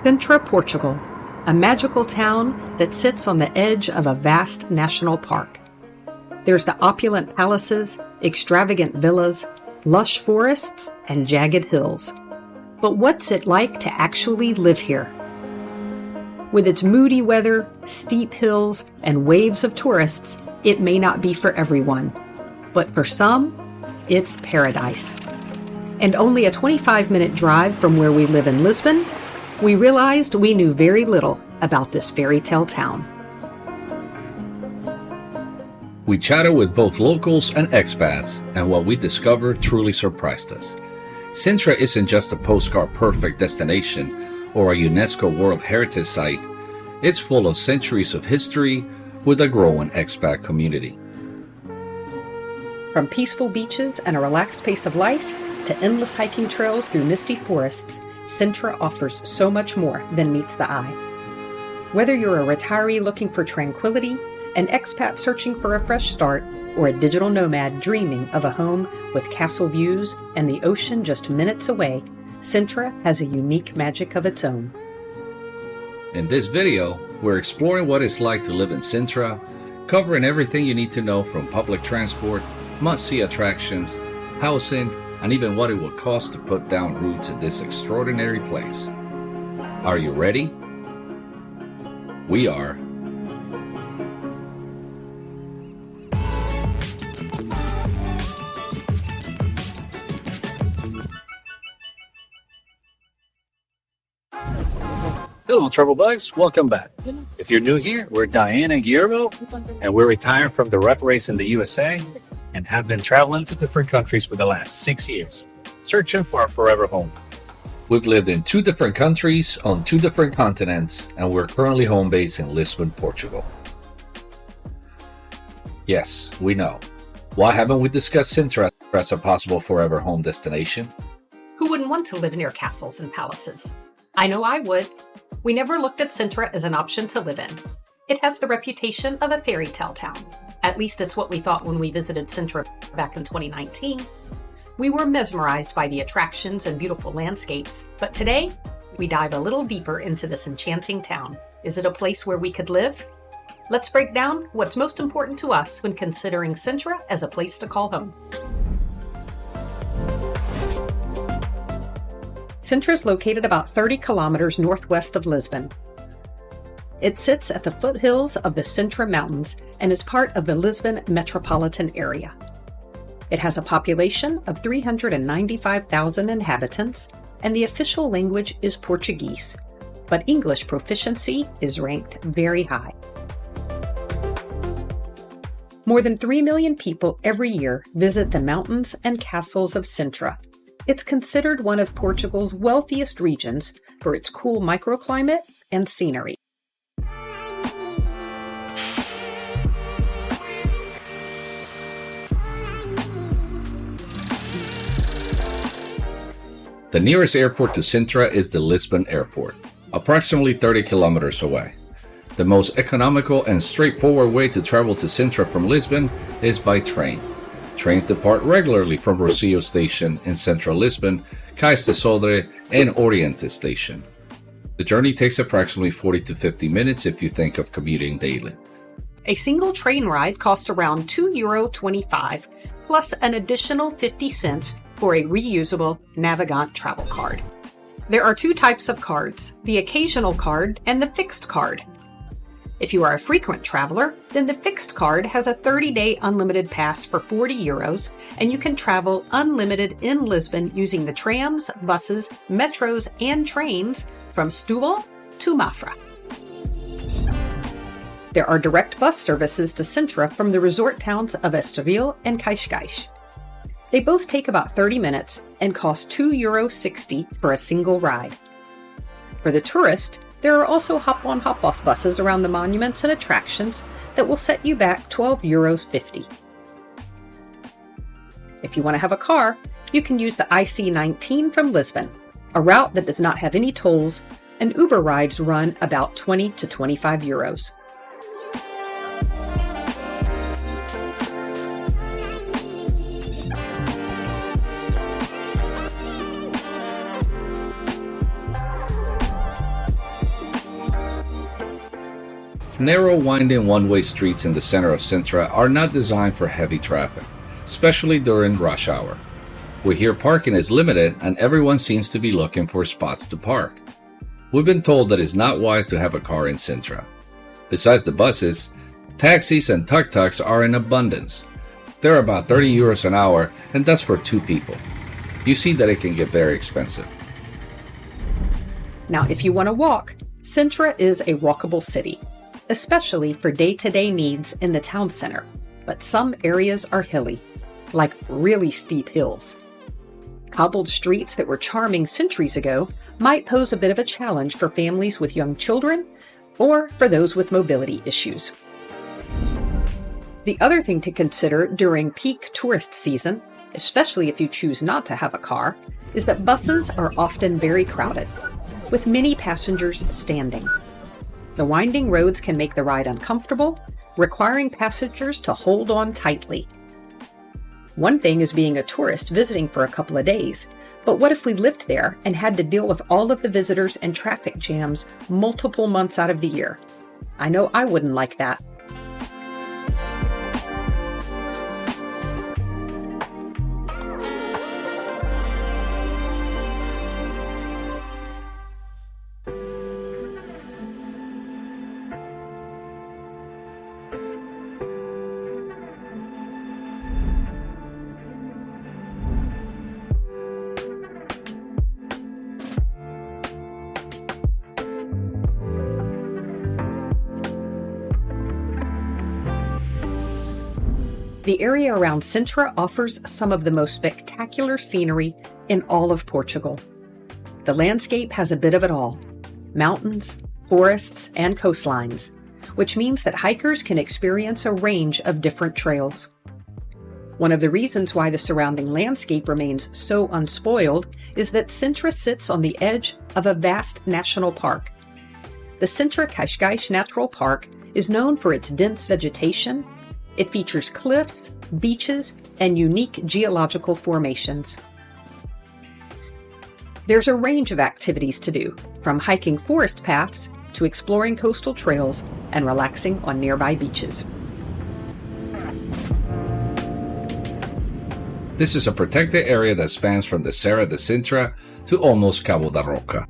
Sintra, Portugal, a magical town that sits on the edge of a vast national park. There's the opulent palaces, extravagant villas, lush forests, and jagged hills. But what's it like to actually live here? With its moody weather, steep hills, and waves of tourists, it may not be for everyone. But for some, it's paradise. And only a 25-minute drive from where we live in Lisbon, we realized we knew very little about this fairy tale town. We chatted with both locals and expats, and what we discovered truly surprised us. Sintra isn't just a postcard-perfect destination or a UNESCO World Heritage site. It's full of centuries of history with a growing expat community. From peaceful beaches and a relaxed pace of life to endless hiking trails through misty forests, Sintra offers so much more than meets the eye. Whether you're a retiree looking for tranquility, an expat searching for a fresh start, or a digital nomad dreaming of a home with castle views and the ocean just minutes away, Sintra has a unique magic of its own. In this video, we're exploring what it's like to live in Sintra, covering everything you need to know from public transport, must-see attractions, housing, and even what it would cost to put down roots in this extraordinary place. Are you ready? We are. Hello, Travel Bugs. Welcome back. If you're new here, we're Diane and Guillermo, and we're retired from the rat race in the USA and have been traveling to different countries for the last 6 years, searching for our forever home. We've lived in 2 different countries on 2 different continents, and we're currently home based in Lisbon, Portugal. Yes, we know. Why haven't we discussed Sintra as a possible forever home destination? Who wouldn't want to live near castles and palaces? I know I would. We never looked at Sintra as an option to live in. It has the reputation of a fairy tale town. At least it's what we thought when we visited Sintra back in 2019. We were mesmerized by the attractions and beautiful landscapes, but today we dive a little deeper into this enchanting town. Is it a place where we could live? Let's break down what's most important to us when considering Sintra as a place to call home. Sintra is located about 30 kilometers northwest of Lisbon. It sits at the foothills of the Sintra Mountains and is part of the Lisbon metropolitan area. It has a population of 395,000 inhabitants, and the official language is Portuguese, but English proficiency is ranked very high. More than 3 million people every year visit the mountains and castles of Sintra. It's considered one of Portugal's wealthiest regions for its cool microclimate and scenery. The nearest airport to Sintra is the Lisbon Airport, approximately 30 kilometers away. The most economical and straightforward way to travel to Sintra from Lisbon is by train. Trains depart regularly from Rocio Station in central Lisbon, Cais de Sodre, and Oriente Station. The journey takes approximately 40 to 50 minutes if you think of commuting daily. A single train ride costs around €2.25, plus an additional 50 cents for a reusable Navigant travel card. There are 2 types of cards, the occasional card and the fixed card. If you are a frequent traveler, then the fixed card has a 30-day unlimited pass for €40, and you can travel unlimited in Lisbon using the trams, buses, metros, and trains from Setúbal to Mafra. There are direct bus services to Sintra from the resort towns of Estoril and Cascais. They both take about 30 minutes and cost €2.60 for a single ride. For the tourist, there are also hop-on hop-off buses around the monuments and attractions that will set you back €12.50. If you want to have a car, you can use the IC19 from Lisbon, a route that does not have any tolls, and Uber rides run about €20 to €25. Narrow, winding one-way streets in the center of Sintra are not designed for heavy traffic, especially during rush hour. We hear parking is limited and everyone seems to be looking for spots to park. We've been told that it's not wise to have a car in Sintra. Besides the buses, taxis and tuk-tuks are in abundance. They're about 30 euros an hour, and that's for 2 people. You see that it can get very expensive. Now, if you want to walk, Sintra is a walkable city, especially for day-to-day needs in the town center, but some areas are hilly, like really steep hills. Cobbled streets that were charming centuries ago might pose a bit of a challenge for families with young children or for those with mobility issues. The other thing to consider during peak tourist season, especially if you choose not to have a car, is that buses are often very crowded, with many passengers standing. The winding roads can make the ride uncomfortable, requiring passengers to hold on tightly. One thing is being a tourist visiting for a couple of days, but what if we lived there and had to deal with all of the visitors and traffic jams multiple months out of the year? I know I wouldn't like that. The area around Sintra offers some of the most spectacular scenery in all of Portugal. The landscape has a bit of it all: mountains, forests, and coastlines, which means that hikers can experience a range of different trails. One of the reasons why the surrounding landscape remains so unspoiled is that Sintra sits on the edge of a vast national park. The Sintra Cascais Natural Park is known for its dense vegetation. It features cliffs, beaches, and unique geological formations. There's a range of activities to do, from hiking forest paths to exploring coastal trails and relaxing on nearby beaches. This is a protected area that spans from the Serra de Sintra to almost Cabo da Roca.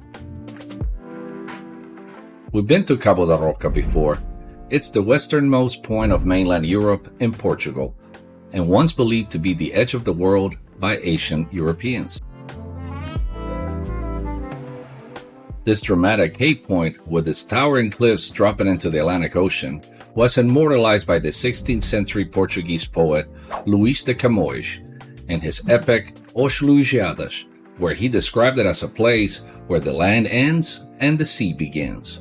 We've been to Cabo da Roca before. It's the westernmost point of mainland Europe in Portugal, and once believed to be the edge of the world by ancient Europeans. This dramatic cape point, with its towering cliffs dropping into the Atlantic Ocean, was immortalized by the 16th century Portuguese poet Luís de Camões in his epic Os Lusíadas, where he described it as a place where the land ends and the sea begins.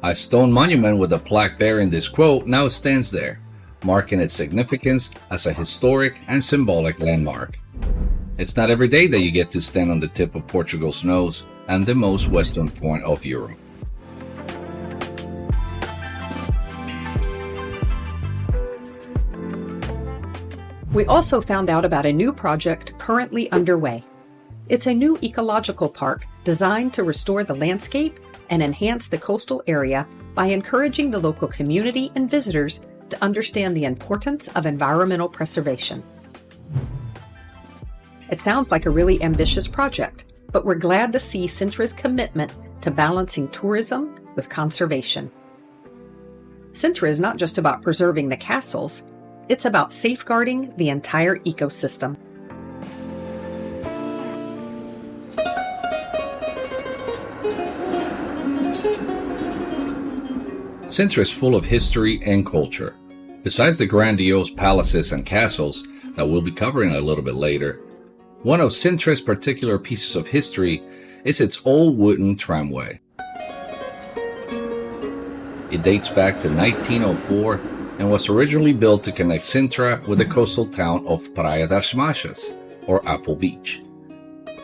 A stone monument with a plaque bearing this quote now stands there, marking its significance as a historic and symbolic landmark. It's not every day that you get to stand on the tip of Portugal's nose and the most western point of Europe. We also found out about a new project currently underway. It's a new ecological park designed to restore the landscape and enhance the coastal area by encouraging the local community and visitors to understand the importance of environmental preservation. It sounds like a really ambitious project, but we're glad to see Sintra's commitment to balancing tourism with conservation. Sintra is not just about preserving the castles, it's about safeguarding the entire ecosystem. Sintra is full of history and culture. Besides the grandiose palaces and castles that we'll be covering a little bit later, one of Sintra's particular pieces of history is its old wooden tramway. It dates back to 1904 and was originally built to connect Sintra with the coastal town of Praia das Machas, or Apple Beach.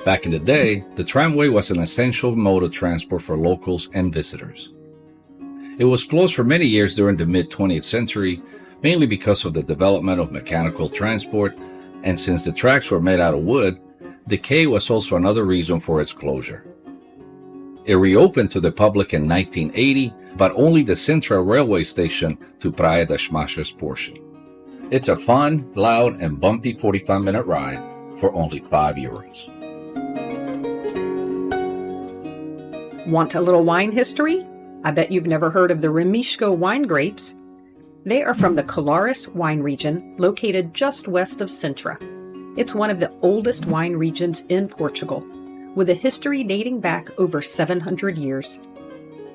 Back in the day, the tramway was an essential mode of transport for locals and visitors. It was closed for many years during the mid-20th century, mainly because of the development of mechanical transport, and since the tracks were made out of wood, decay was also another reason for its closure. It reopened to the public in 1980 but only the Sintra railway station to Praia das Machas portion. It's a fun, loud, and bumpy 45-minute ride for only €5. Want a little wine history? I bet you've never heard of the Remishko wine grapes. They are from the Colares wine region, located just west of Sintra. It's one of the oldest wine regions in Portugal, with a history dating back over 700 years.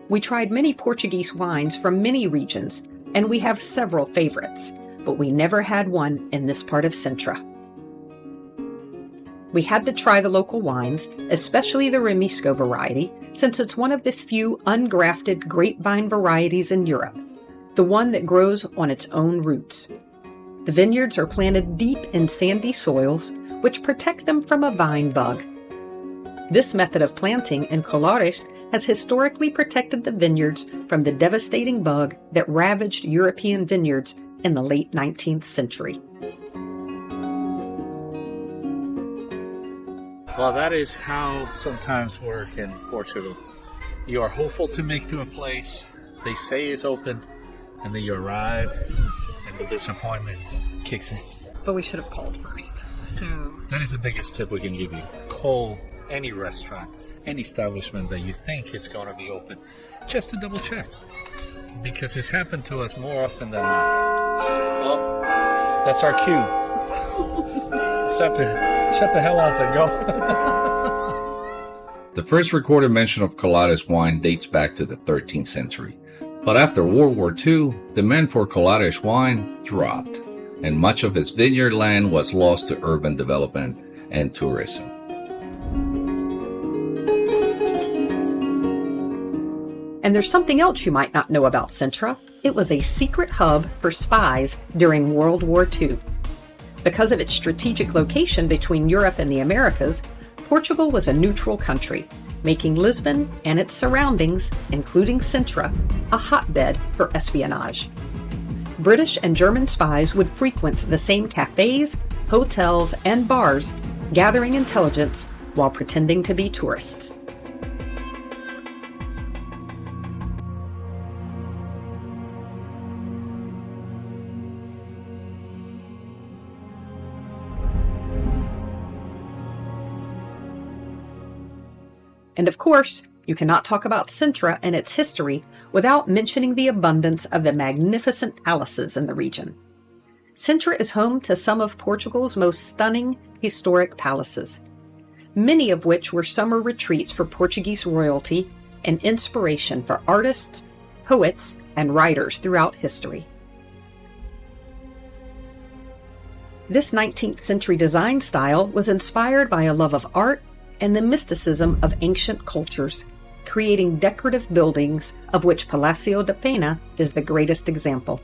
We tried many Portuguese wines from many regions, and we have several favorites, but we never had one in this part of Sintra. We had to try the local wines, especially the Remishko variety, since it's one of the few ungrafted grapevine varieties in Europe, the one that grows on its own roots. The vineyards are planted deep in sandy soils, which protect them from a vine bug. This method of planting in Colares has historically protected the vineyards from the devastating bug that ravaged European vineyards in the late 19th century. Well, that is how sometimes work in Portugal. You are hopeful to make to a place, they say it's open, and then you arrive, and the disappointment kicks in. But we should have called first. So That is the biggest tip we can give you. Call any restaurant, any establishment that you think is going to be open, just to double check. Because it's happened to us more often than not. Well, that's our cue. It's time to shut the hell up and go. The first recorded mention of Colares wine dates back to the 13th century. But after World War II, demand for Colares wine dropped, and much of its vineyard land was lost to urban development and tourism. And there's something else you might not know about Sintra. It was a secret hub for spies during World War II. Because of its strategic location between Europe and the Americas, Portugal was a neutral country, making Lisbon and its surroundings, including Sintra, a hotbed for espionage. British and German spies would frequent the same cafes, hotels, and bars, gathering intelligence while pretending to be tourists. And of course, you cannot talk about Sintra and its history without mentioning the abundance of the magnificent palaces in the region. Sintra is home to some of Portugal's most stunning historic palaces, many of which were summer retreats for Portuguese royalty and inspiration for artists, poets, and writers throughout history. This 19th century design style was inspired by a love of art and the mysticism of ancient cultures, creating decorative buildings, of which Palácio da Pena is the greatest example.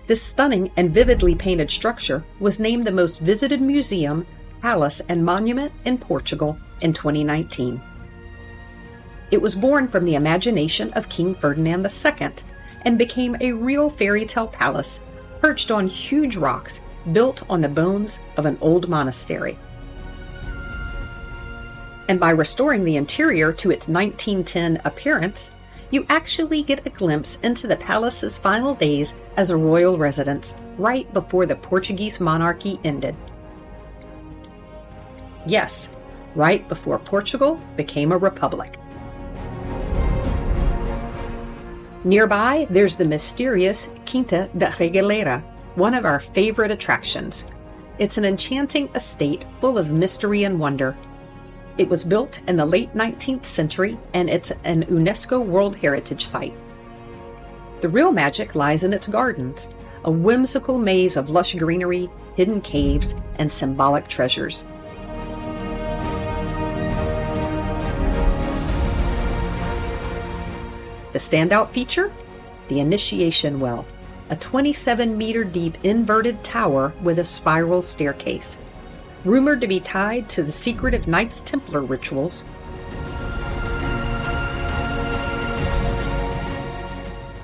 This stunning and vividly painted structure was named the most visited museum, palace, and monument in Portugal in 2019. It was born from the imagination of King Ferdinand II and became a real fairy tale palace perched on huge rocks built on the bones of an old monastery. And by restoring the interior to its 1910 appearance, you actually get a glimpse into the palace's final days as a royal residence right before the Portuguese monarchy ended. Yes, right before Portugal became a republic. Nearby, there's the mysterious Quinta da Regaleira, one of our favorite attractions. It's an enchanting estate full of mystery and wonder. It was built in the late 19th century, and it's an UNESCO World Heritage Site. The real magic lies in its gardens, a whimsical maze of lush greenery, hidden caves, and symbolic treasures. The standout feature? The Initiation Well, a 27-meter-deep inverted tower with a spiral staircase. Rumored to be tied to the secretive Knights Templar rituals.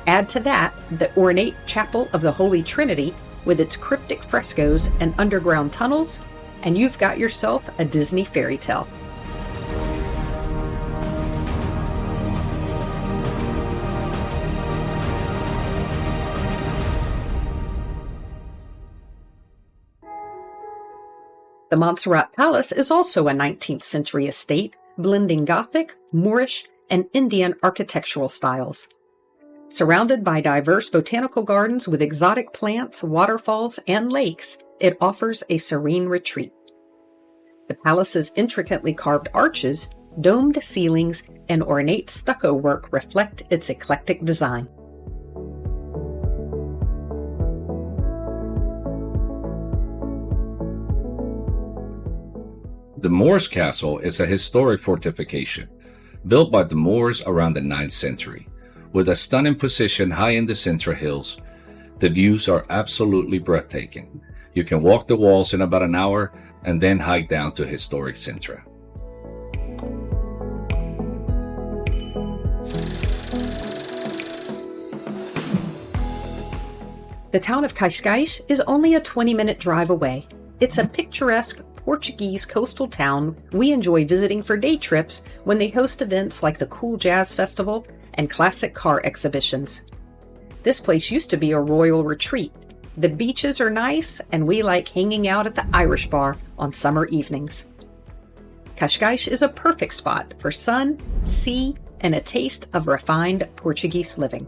Add to that the ornate Chapel of the Holy Trinity with its cryptic frescoes and underground tunnels, and you've got yourself a Disney fairy tale. The Montserrat Palace is also a 19th century estate, blending Gothic, Moorish, and Indian architectural styles. Surrounded by diverse botanical gardens with exotic plants, waterfalls, and lakes, it offers a serene retreat. The palace's intricately carved arches, domed ceilings, and ornate stucco work reflect its eclectic design. The Moors Castle is a historic fortification, built by the Moors around the 9th century. With a stunning position high in the Sintra hills, the views are absolutely breathtaking. You can walk the walls in about an hour and then hike down to historic Sintra. The town of Cascais is only a 20-minute drive away. It's a picturesque Portuguese coastal town we enjoy visiting for day trips when they host events like the Cool Jazz Festival and classic car exhibitions. This place used to be a royal retreat. The beaches are nice, and we like hanging out at the Irish bar on summer evenings. Cascais is a perfect spot for sun, sea, and a taste of refined Portuguese living.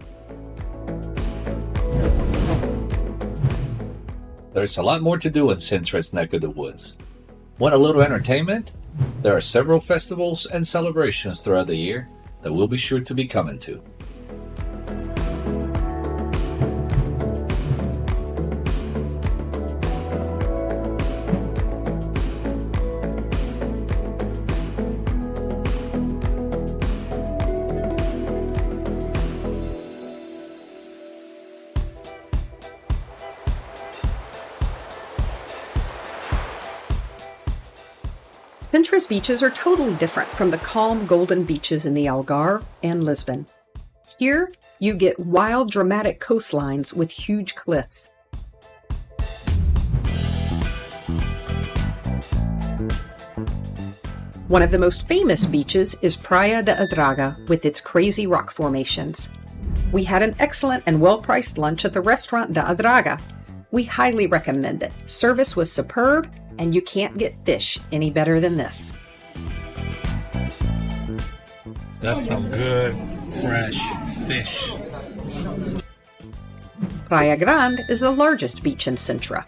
There's a lot more to do in Sintra's neck of the woods. Want a little entertainment? There are several festivals and celebrations throughout the year that we'll be sure to be coming to. Sintra's beaches are totally different from the calm, golden beaches in the Algarve and Lisbon. Here, you get wild, dramatic coastlines with huge cliffs. One of the most famous beaches is Praia da Adraga with its crazy rock formations. We had an excellent and well-priced lunch at the restaurant Da Adraga. We highly recommend it. Service was superb, and you can't get fish any better than this. That's some good, fresh fish. Praia Grande is the largest beach in Sintra.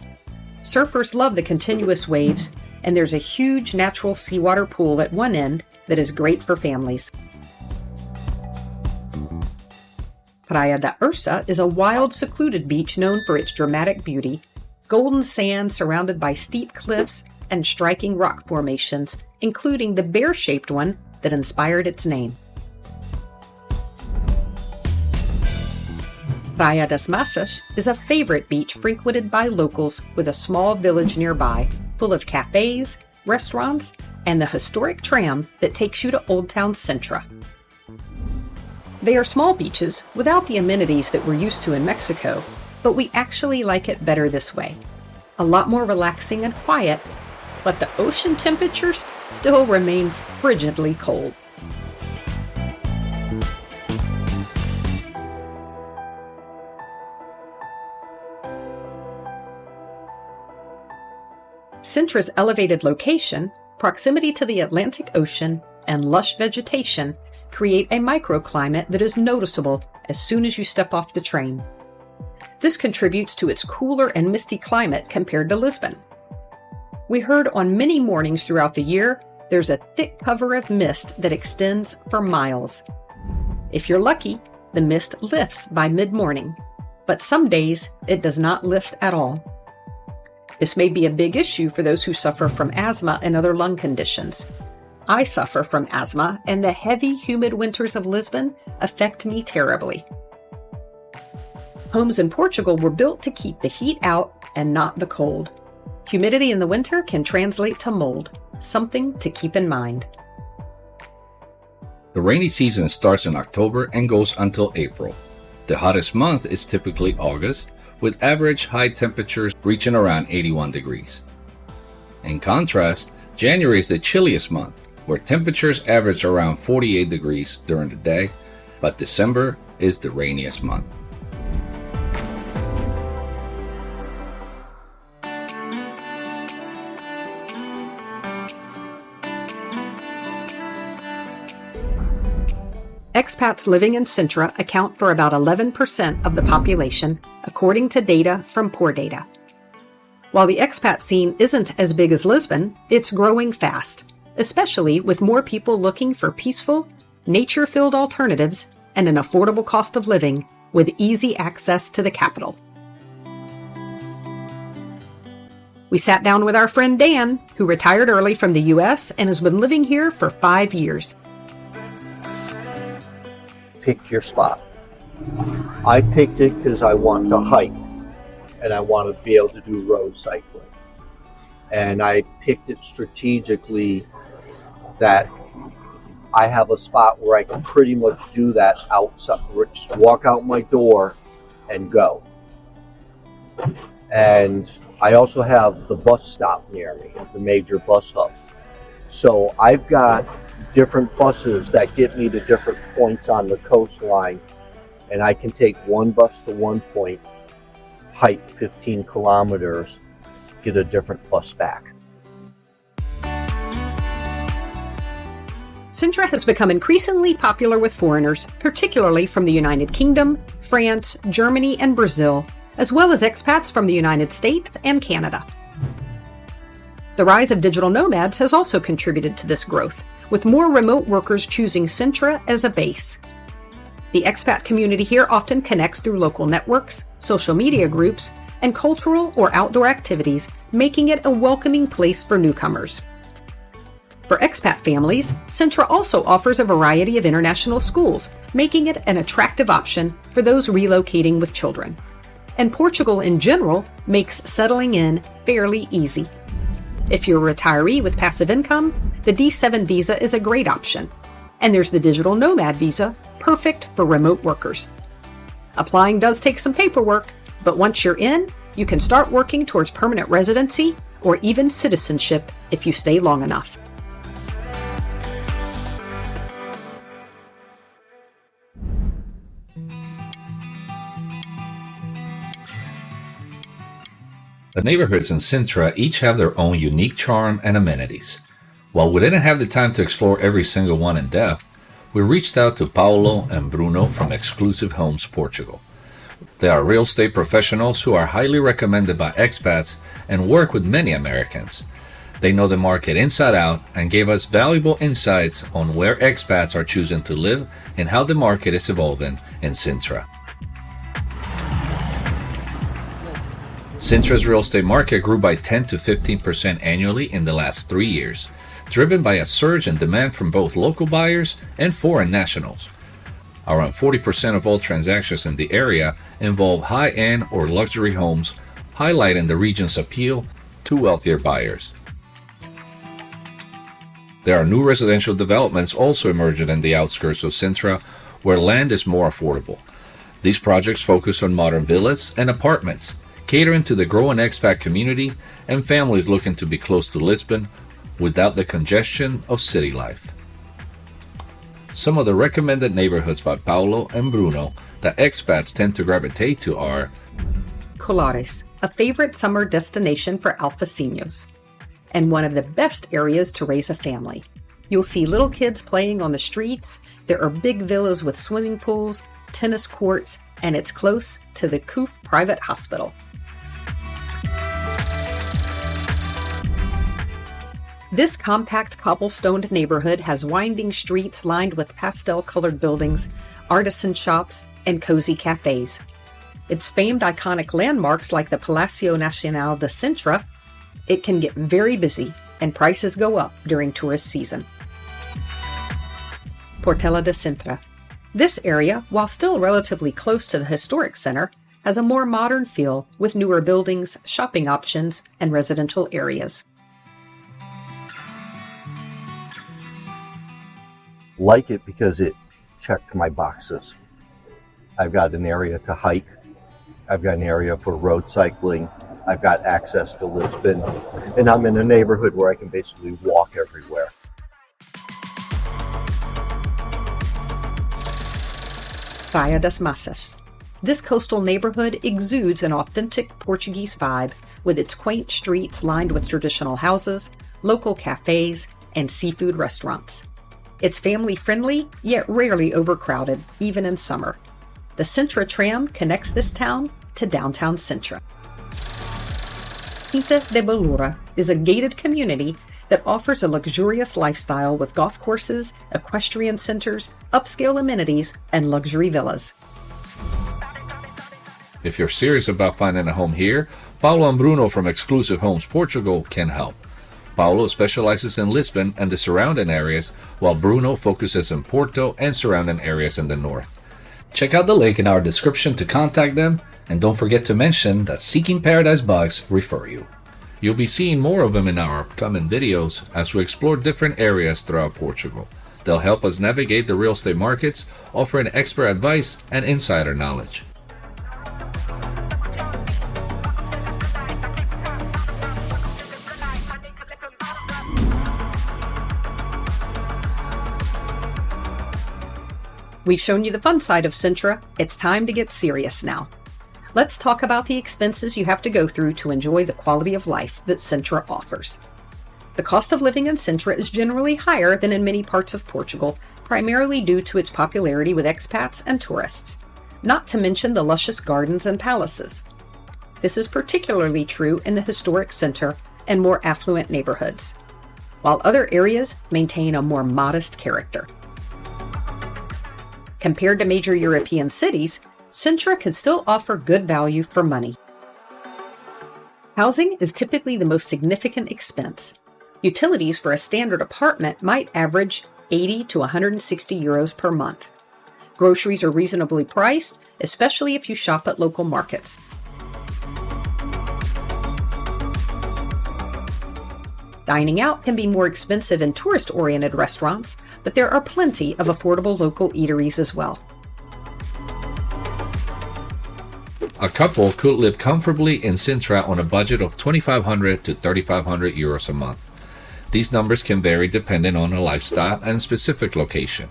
Surfers love the continuous waves, and there's a huge natural seawater pool at one end that is great for families. Praia da Ursa is a wild, secluded beach known for its dramatic beauty, golden sand surrounded by steep cliffs and striking rock formations, including the bear-shaped one that inspired its name. Praia das Massas is a favorite beach frequented by locals with a small village nearby, full of cafes, restaurants, and the historic tram that takes you to Old Town Sintra. They are small beaches without the amenities that we're used to in Mexico, but we actually like it better this way. A lot more relaxing and quiet, but the ocean temperature still remains frigidly cold. Sintra's elevated location, proximity to the Atlantic Ocean, and lush vegetation create a microclimate that is noticeable as soon as you step off the train. This contributes to its cooler and misty climate compared to Lisbon. We heard on many mornings throughout the year, there's a thick cover of mist that extends for miles. If you're lucky, the mist lifts by mid-morning, but some days it does not lift at all. This may be a big issue for those who suffer from asthma and other lung conditions. I suffer from asthma, and the heavy, humid winters of Lisbon affect me terribly. Homes in Portugal were built to keep the heat out and not the cold. Humidity in the winter can translate to mold, something to keep in mind. The rainy season starts in October and goes until April. The hottest month is typically August, with average high temperatures reaching around 81 degrees. In contrast, January is the chilliest month, where temperatures average around 48 degrees during the day, but December is the rainiest month. Expats living in Sintra account for about 11% of the population, according to data from Poor Data. While the expat scene isn't as big as Lisbon, it's growing fast, especially with more people looking for peaceful, nature-filled alternatives and an affordable cost of living with easy access to the capital. We sat down with our friend Dan, who retired early from the US and has been living here for 5 years. Pick your spot. I picked it because I want to hike and I want to be able to do road cycling. And I picked it strategically that I have a spot where I can pretty much do that outside, just walk out my door and go. And I also have the bus stop near me, the major bus hub. So I've got different buses that get me to different points on the coastline, and I can take one bus to one point, hike 15 kilometers, get a different bus back. Sintra has become increasingly popular with foreigners, particularly from the United Kingdom, France, Germany, and Brazil, as well as expats from the United States and Canada. The rise of digital nomads has also contributed to this growth, with more remote workers choosing Sintra as a base. The expat community here often connects through local networks, social media groups, and cultural or outdoor activities, making it a welcoming place for newcomers. For expat families, Sintra also offers a variety of international schools, making it an attractive option for those relocating with children. And Portugal in general makes settling in fairly easy. If you're a retiree with passive income, the D7 visa is a great option. And there's the digital nomad visa, perfect for remote workers. Applying does take some paperwork, but once you're in, you can start working towards permanent residency or even citizenship if you stay long enough. The neighborhoods in Sintra each have their own unique charm and amenities. While we didn't have the time to explore every single one in depth, we reached out to Paulo and Bruno from Exclusive Homes Portugal. They are real estate professionals who are highly recommended by expats and work with many Americans. They know the market inside out and gave us valuable insights on where expats are choosing to live and how the market is evolving in Sintra. Sintra's real estate market grew by 10 to 15% annually in the last 3 years, driven by a surge in demand from both local buyers and foreign nationals. Around 40% of all transactions in the area involve high-end or luxury homes, highlighting the region's appeal to wealthier buyers. There are new residential developments also emerging in the outskirts of Sintra, where land is more affordable. These projects focus on modern villas and apartments, catering to the growing expat community and families looking to be close to Lisbon without the congestion of city life. Some of the recommended neighborhoods by Paulo and Bruno that expats tend to gravitate to are Colares, a favorite summer destination for alfacinhos, and one of the best areas to raise a family. You'll see little kids playing on the streets, there are big villas with swimming pools, tennis courts, and it's close to the CUF private hospital. This compact cobblestoned neighborhood has winding streets lined with pastel-colored buildings, artisan shops, and cozy cafes. Its famed iconic landmarks like the Palacio Nacional de Sintra, it can get very busy and prices go up during tourist season. Portela de Sintra. This area, while still relatively close to the historic center, has a more modern feel with newer buildings, shopping options, and residential areas. Like it because it checked my boxes. I've got an area to hike. I've got an area for road cycling. I've got access to Lisbon. And I'm in a neighborhood where I can basically walk everywhere. Praia das Massas. This coastal neighborhood exudes an authentic Portuguese vibe with its quaint streets lined with traditional houses, local cafes, and seafood restaurants. It's family-friendly, yet rarely overcrowded, even in summer. The Sintra tram connects this town to downtown Sintra. Quinta de Belura is a gated community that offers a luxurious lifestyle with golf courses, equestrian centers, upscale amenities, and luxury villas. If you're serious about finding a home here, Paulo and Bruno from Exclusive Homes Portugal can help. Paulo specializes in Lisbon and the surrounding areas, while Bruno focuses on Porto and surrounding areas in the north. Check out the link in our description to contact them, and don't forget to mention that Seeking Paradise Bugs refer you. You'll be seeing more of them in our upcoming videos as we explore different areas throughout Portugal. They'll help us navigate the real estate markets, offering expert advice and insider knowledge. We've shown you the fun side of Sintra. It's time to get serious now. Let's talk about the expenses you have to go through to enjoy the quality of life that Sintra offers. The cost of living in Sintra is generally higher than in many parts of Portugal, primarily due to its popularity with expats and tourists, not to mention the luscious gardens and palaces. This is particularly true in the historic center and more affluent neighborhoods, while other areas maintain a more modest character. Compared to major European cities, Sintra can still offer good value for money. Housing is typically the most significant expense. Utilities for a standard apartment might average 80 to 160 euros per month. Groceries are reasonably priced, especially if you shop at local markets. Dining out can be more expensive in tourist-oriented restaurants, but there are plenty of affordable local eateries as well. A couple could live comfortably in Sintra on a budget of 2,500 to 3,500 euros a month. These numbers can vary depending on a lifestyle and specific location.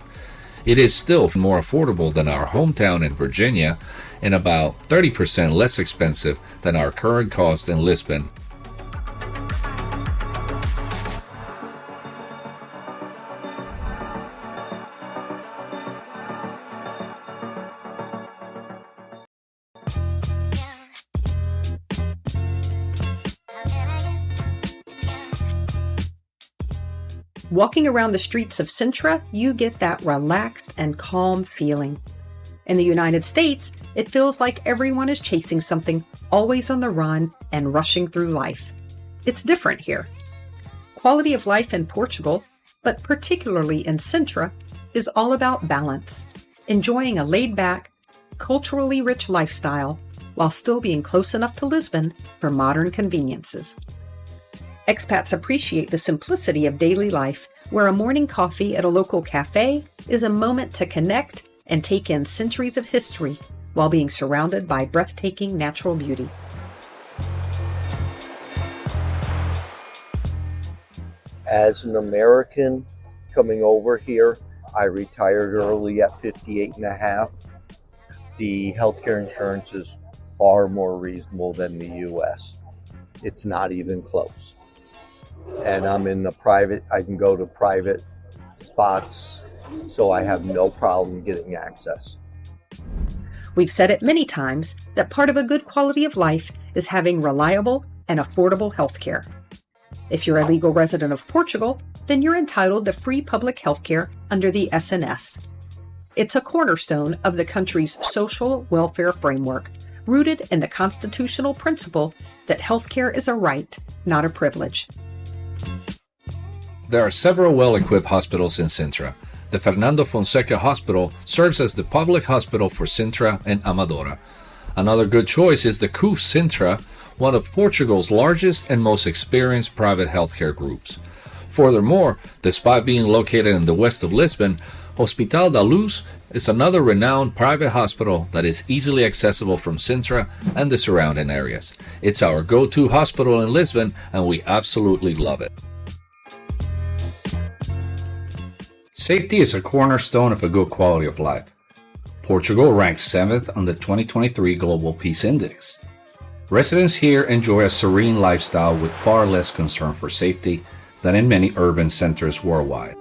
It is still more affordable than our hometown in Virginia and about 30% less expensive than our current cost in Lisbon. Walking around the streets of Sintra, you get that relaxed and calm feeling. In the United States, it feels like everyone is chasing something, always on the run and rushing through life. It's different here. Quality of life in Portugal, but particularly in Sintra, is all about balance, enjoying a laid-back, culturally rich lifestyle while still being close enough to Lisbon for modern conveniences. Expats appreciate the simplicity of daily life, where a morning coffee at a local cafe is a moment to connect and take in centuries of history while being surrounded by breathtaking natural beauty. As an American coming over here, I retired early at 58 and a half. The healthcare insurance is far more reasonable than the US. It's not even close. And I'm in the private, I can go to private spots, so I have no problem getting access. We've said it many times that part of a good quality of life is having reliable and affordable healthcare. If you're a legal resident of Portugal, then you're entitled to free public healthcare under the SNS. It's a cornerstone of the country's social welfare framework, rooted in the constitutional principle that healthcare is a right, not a privilege. There are several well-equipped hospitals in Sintra. The Fernando Fonseca Hospital serves as the public hospital for Sintra and Amadora. Another good choice is the CUF Sintra, one of Portugal's largest and most experienced private healthcare groups. Furthermore, despite being located in the west of Lisbon, Hospital da Luz is another renowned private hospital that is easily accessible from Sintra and the surrounding areas. It's our go-to hospital in Lisbon, and we absolutely love it. Safety is a cornerstone of a good quality of life. Portugal ranks 7th on the 2023 Global Peace Index. Residents here enjoy a serene lifestyle with far less concern for safety than in many urban centers worldwide.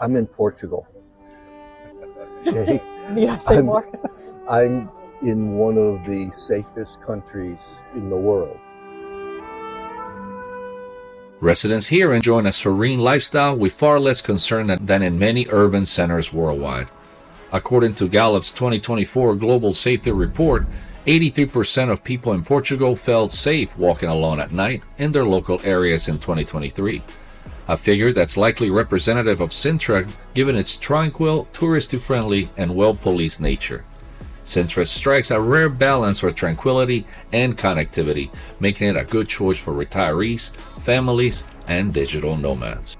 I'm in Portugal. Okay. Need I say more? I'm in one of the safest countries in the world. Residents here enjoy a serene lifestyle with far less concern than in many urban centers worldwide. According to Gallup's 2024 Global Safety Report, 83% of people in Portugal felt safe walking alone at night in their local areas in 2023. A figure that's likely representative of Sintra given its tranquil, touristy-friendly, and well-policed nature. Sintra strikes a rare balance for tranquility and connectivity, making it a good choice for retirees, families, and digital nomads.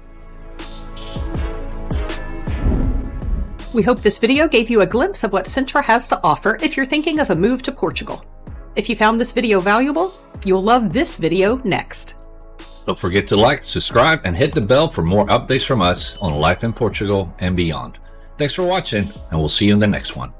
We hope this video gave you a glimpse of what Sintra has to offer if you're thinking of a move to Portugal. If you found this video valuable, you'll love this video next. Don't forget to like, subscribe, and hit the bell for more updates from us on life in Portugal and beyond. Thanks for watching, and we'll see you in the next one.